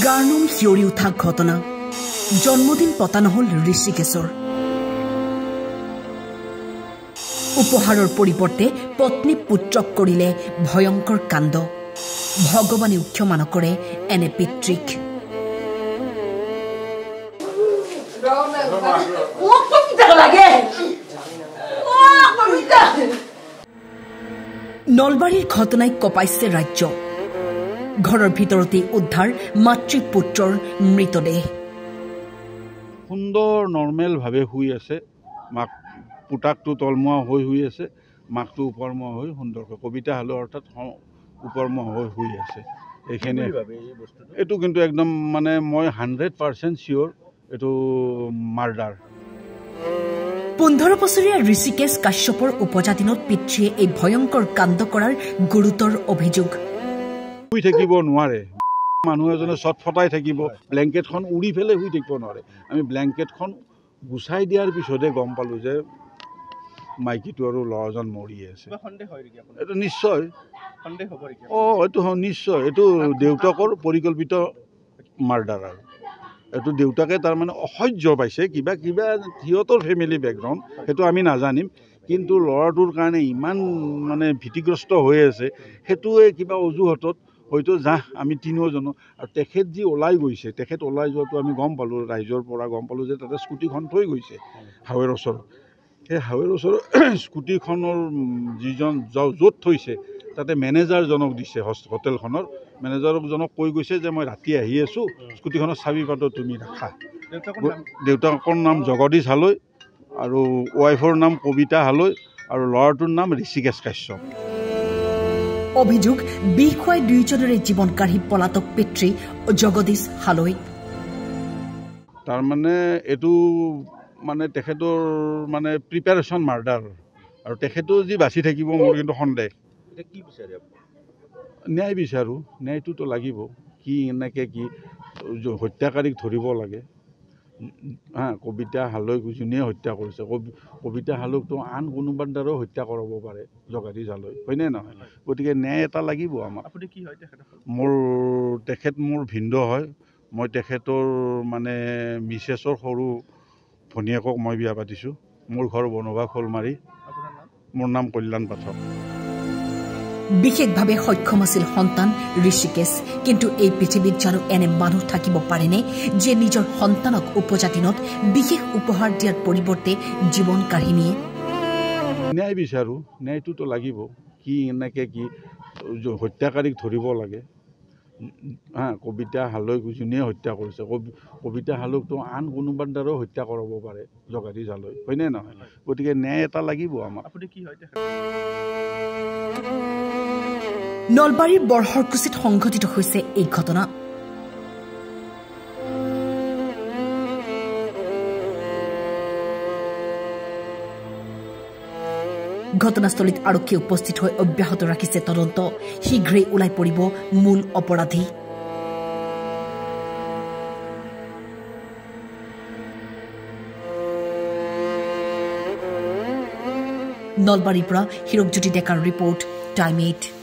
গাৰ্নুম শিয়ৰি উঠা ঘটনা জন্মদিন পতা নহল ঋষিকেশৰ উপহাৰৰ পৰিৱৰ্তে পত্নী পুত্ৰক কৰিলে ভয়ংকৰ কাণ্ড ভগৱানে ক্ষমা নকৰে এনে পিতৃক নলবাৰীৰ ঘটনাই কপাইছে ৰাজ্য ঘৰৰ ভিতৰতে উদ্ধাৰ মাতৃ পুত্ৰৰ মৃতদেহ সুন্দৰ নৰ্মেল ভাৱে শুই আছে মাক পুতাকটো তলমুৱা হৈ আছে মাকটো ওপৰমুৱা হৈ সুন্দৰকৈ কবিতা হালো অৰ্থাৎ ওপৰমুৱা হৈ শুই আছে এইখিনি এইটো কিন্তু একদম মানে মই 100% চিয়ৰ এইটো মাৰ্ডাৰ 15 বছৰীয়া ঋষিকেশ কাশ্যপৰ উপজাতিনত পিতৃয়ে এই ভয়ংকৰ কাণ্ড কৰাৰ গুৰুতৰ অভিযোগ শুই থাকিব নোৱাৰে মানুহ এজনে ছটফটাই থাকিব ব্লেংকেটখন উৰি ফেলে শুই থাকিব নোৱাৰে আমি ব্লেংকেটখন গুছাই দিয়াৰ পিছতে গম পালো যে মাইকীটো আৰু ল'ৰাজন মৰি আছে এইটো নিশ্চয় এইটো নিশ্চয় এইটো দেউতাকৰ পৰিকল্পিত মাৰ্ডাৰ আৰু এইটো দেউতাকে তাৰমানে অসহ্য পাইছে কিবা কিবা সিহঁতৰ ফেমিলি বেকগ্ৰাউণ্ড সেইটো আমি নাজানিম কিন্তু ল'ৰাটোৰ কাৰণে ইমান মানে ভীতিগ্ৰস্ত হৈ আছে সেইটোৱে কিবা অজুহাতত হয়তো আমি তিনিওজনো আৰু তেখেত যি ওলাই গৈছে তেখেত ওলাই যোৱাটো আমি গম পালোঁ ৰাইজৰ পৰা গম পালোঁ যে তাতে স্কুটিখন থৈ গৈছে হাৱেৰ ওচৰত সেই হাৱেৰ ওচৰত স্কুটিখনৰ যিজন য'ত থৈছে তাতে মেনেজাৰজনক দিছে হোটেলখনৰ মেনেজাৰজনক কৈ গৈছে যে মই ৰাতি আহি আছোঁ স্কুটিখনৰ চাবি পাতো তুমি ৰাখা দেউতাকৰ নাম জগদীশ হালৈ আৰু ৱাইফৰ নাম কবিতা হালৈ আৰু ল'ৰাটোৰ নাম ঋষিকেশ কাশ্যপ অভিযোগ বিষ খুৱাই দুয়োজনৰে জীৱন কাঢ়ি পলাতক পিতৃ জগদীশ হালৈ তাৰমানে এইটো মানে তেখেতৰ মানে প্ৰিপাৰেশ্যন মাৰ্ডাৰ আৰু তেখেতো যি বাচি থাকিব মোৰ কিন্তু সন্দেহ কি বিচাৰে ন্যায় বিচাৰোঁ ন্যায়টোতো লাগিব কি এনেকৈ কি হত্যাকাৰীক ধৰিব লাগে কবিতা হালৈক যোনে হত্যা কৰিছে কবিতা হালৈকতো আন কোনোবাৰ দ্বাৰাও হত্যা কৰাব পাৰে জগদীশ হালৈ হয়নে নহয় গতিকে ন্যায় এটা লাগিব আমাক তেখেত মোৰ ভিন্দ হয় মই তেখেতৰ মানে মিছেছৰ সৰু ভনীয়েকক মই বিয়া পাতিছোঁ মোৰ ঘৰ বনভা খোলমাৰি মোৰ নাম কল্যাণ পাঠক বিশেষভাৱে সক্ষম আছিল সন্তান ঋষিকেশ কিন্তু এই পৃথিৱীত জানো এনে মানুহ থাকিব পাৰেনে যে নিজৰ সন্তানক উপজাতিনত বিশেষ উপহাৰ দিয়াৰ পৰিৱৰ্তে জীৱন কাঢ়ি নিয়ে ন্যায় বিচাৰোঁ ন্যায়টোতো লাগিব কি এনেকৈ কি হত্যাকাৰীক ধৰিব লাগে কবিতা হালৈক যোনে হত্যা কৰিছে কবিতা হালৈকতো আন কোনোবাৰ দ্বাৰাও হত্যা কৰাব পাৰে জগদীশ হালৈ হয়নে নহয় গতিকে ন্যায় এটা লাগিব আমাক নলবাৰীৰ বৰহৰকুছিত সংঘটিত হৈছে এই ঘটনা ঘটনাস্থলীত আৰক্ষী উপস্থিত হৈ অব্যাহত ৰাখিছে তদন্ত শীঘ্ৰেই ওলাই পৰিব মূল অপৰাধী নলবাৰীৰ পৰা হিৰকজ্যোতি ডেকাৰ ৰিপৰ্ট টাইম 8